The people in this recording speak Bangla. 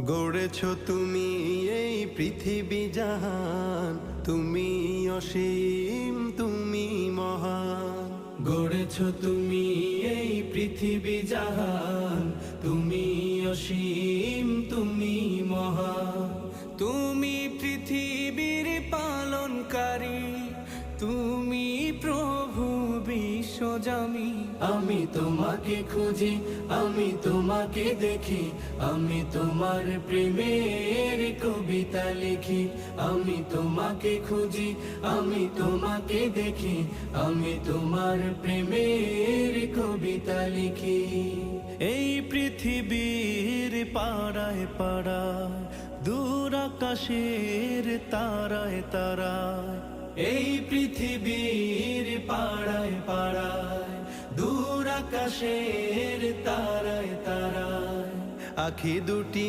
গড়েছ তুমি এই পৃথিবী জাহান, তুমি অসীম তুমি মহান। গড়েছ তুমি এই পৃথিবী জাহান, তুমি অসীম তুমি মহান। তুমি পৃথিবীর পালনকারী, তুমি প্রভু বিশ্বজামি। আমি তোমাকে খুঁজি, আমি তোমাকে দেখি, আমি তোমার প্রেমের কবিতা লিখি। আমি তোমাকে খুঁজি, আমি তোমাকে দেখি, আমি তোমার প্রেমের কবিতা লিখি। এই পৃথিবীর পাড়ায় পাড়ায়, দূর আকাশের তারায় তারায়। এই পৃথিবীর পাড়ায় পাড়ায়, দূর আকাশের তারায় তারায়। আখি দুটি